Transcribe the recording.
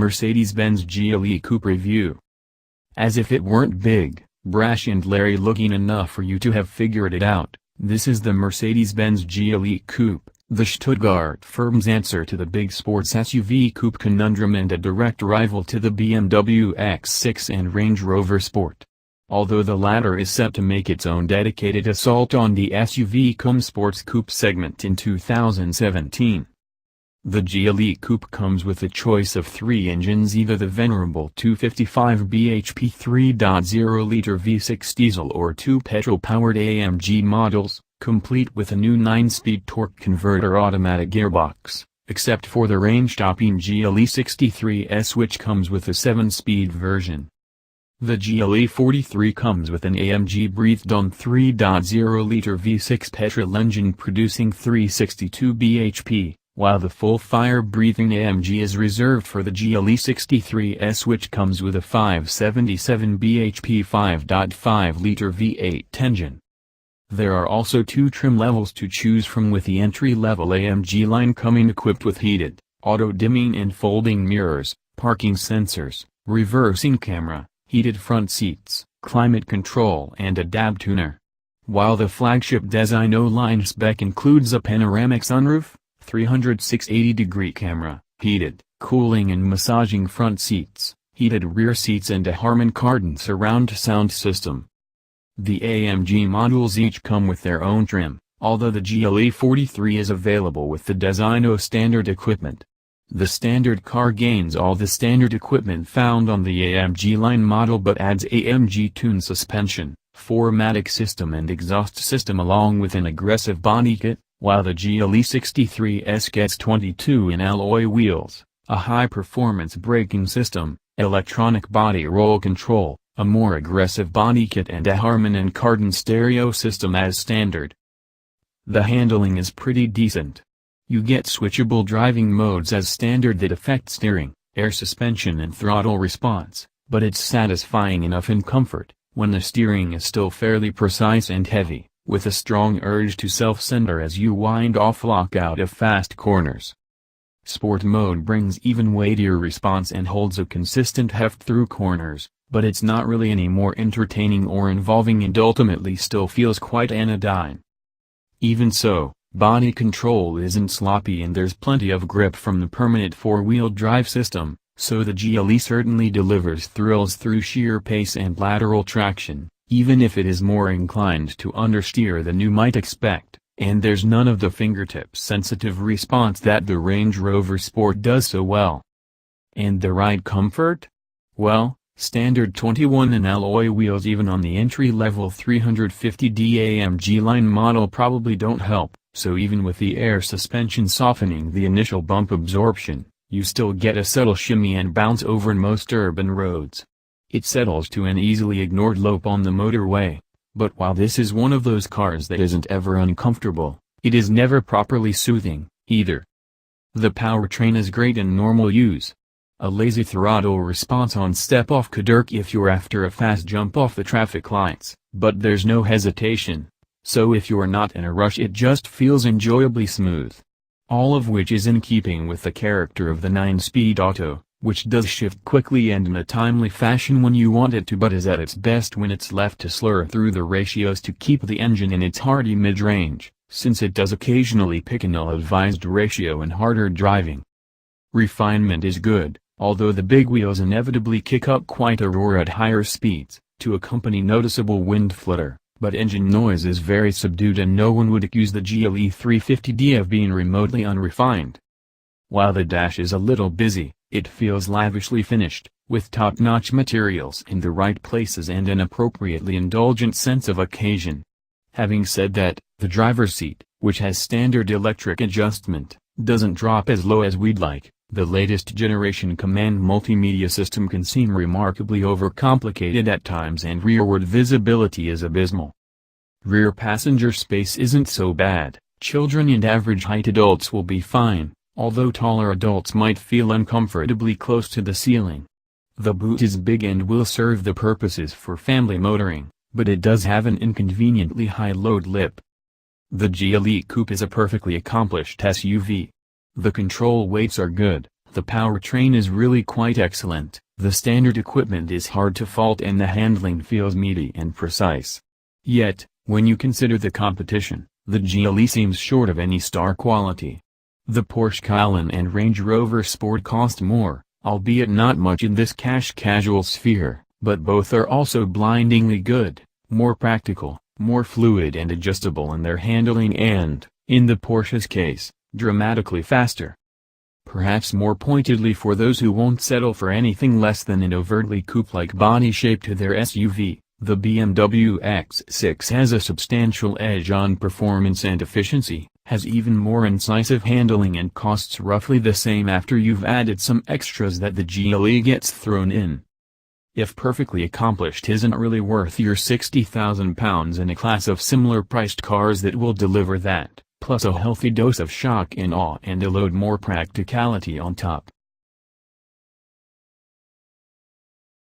Mercedes-Benz GLE Coupe review. As if it weren't big, brash and lairy-looking enough for you to have figured it out, this is the Mercedes-Benz GLE Coupe, the Stuttgart firm's answer to the big sports SUV coupe conundrum and a direct rival to the BMW X6 and Range Rover Sport. Although the latter is set to make its own dedicated assault on the SUV-cum-sports-coupe segment in 2017. The GLE Coupe comes with a choice of three engines, either the venerable 255 bhp 3.0-liter V6 diesel or two petrol-powered AMG models, complete with a new 9-speed torque converter automatic gearbox, except for the range-topping GLE 63S, which comes with a 7-speed version. The GLE 43 comes with an AMG breathed-on 3.0-liter V6 petrol engine producing 362 bhp. While the full fire-breathing AMG is reserved for the GLE 63S, which comes with a 577 bhp 5.5-liter V8 engine. There are also two trim levels to choose from, with the entry-level AMG line coming equipped with heated, auto-dimming and folding mirrors, parking sensors, reversing camera, heated front seats, climate control and a DAB tuner. While the flagship design O-line spec includes a panoramic sunroof, 360-degree camera, heated, cooling and massaging front seats, heated rear seats and a Harman Kardon surround sound system. The AMG models each come with their own trim, although the GLE 43 is available with the Designo standard equipment. The standard car gains all the standard equipment found on the AMG line model but adds AMG Tune suspension, 4MATIC system and exhaust system along with an aggressive body kit, while the GLE 63S gets 22-in alloy wheels, a high-performance braking system, electronic body roll control, a more aggressive body kit and a Harman Kardon stereo system as standard. The handling is pretty decent. You get switchable driving modes as standard that affect steering, air suspension and throttle response, but it's satisfying enough in comfort, when the steering is still fairly precise and heavy, with a strong urge to self-center as you wind off lock out of fast corners. Sport mode brings even weightier response and holds a consistent heft through corners, but it's not really any more entertaining or involving and ultimately still feels quite anodyne. Even so, body control isn't sloppy and there's plenty of grip from the permanent four-wheel drive system, so the GLE certainly delivers thrills through sheer pace and lateral traction, even if it is more inclined to understeer than you might expect, and there's none of the fingertip-sensitive response that the Range Rover Sport does so well. And the ride comfort? Well, standard 21-in alloy wheels even on the entry-level 350D AMG line model probably don't help, so even with the air suspension softening the initial bump absorption, you still get a subtle shimmy and bounce over most urban roads. It settles to an easily ignored lope on the motorway, but while this is one of those cars that isn't ever uncomfortable, it is never properly soothing, either. The powertrain is great in normal use. A lazy throttle response on step-off could irk if you're after a fast jump off the traffic lights, but there's no hesitation, so if you're not in a rush it just feels enjoyably smooth. All of which is in keeping with the character of the 9-speed auto, which does shift quickly and in a timely fashion when you want it to, but is at its best when it's left to slur through the ratios to keep the engine in its hearty mid-range, since it does occasionally pick an ill-advised ratio in harder driving. Refinement is good, although the big wheels inevitably kick up quite a roar at higher speeds, to accompany noticeable wind flutter, but engine noise is very subdued and no one would accuse the GLE 350D of being remotely unrefined. While the dash is a little busy, it feels lavishly finished, with top-notch materials in the right places and an appropriately indulgent sense of occasion. Having said that, the driver's seat, which has standard electric adjustment, doesn't drop as low as we'd like. The latest generation command multimedia system can seem remarkably overcomplicated at times and rearward visibility is abysmal. Rear passenger space isn't so bad, children and average-height adults will be fine, although taller adults might feel uncomfortably close to the ceiling. The boot is big and will serve the purposes for family motoring, but it does have an inconveniently high load lip. The GLE Coupe is a perfectly accomplished SUV. The control weights are good, The powertrain is really quite excellent, the standard equipment is hard to fault and the handling feels meaty and precise. Yet, when you consider the competition, the GLE seems short of any star quality. The Porsche Cayenne and Range Rover Sport cost more, albeit not much in this cash casual sphere, but both are also blindingly good, more practical, more fluid and adjustable in their handling and, in the Porsche's case, dramatically faster. Perhaps more pointedly for those who won't settle for anything less than an overtly coupe-like body shape to their SUV, the BMW X6 has a substantial edge on performance and efficiency, has even more incisive handling and costs roughly the same after you've added some extras that the GLE gets thrown in. If perfectly accomplished isn't really worth your £60,000 in a class of similar priced cars that will deliver that, plus a healthy dose of shock and awe and a load more practicality on top.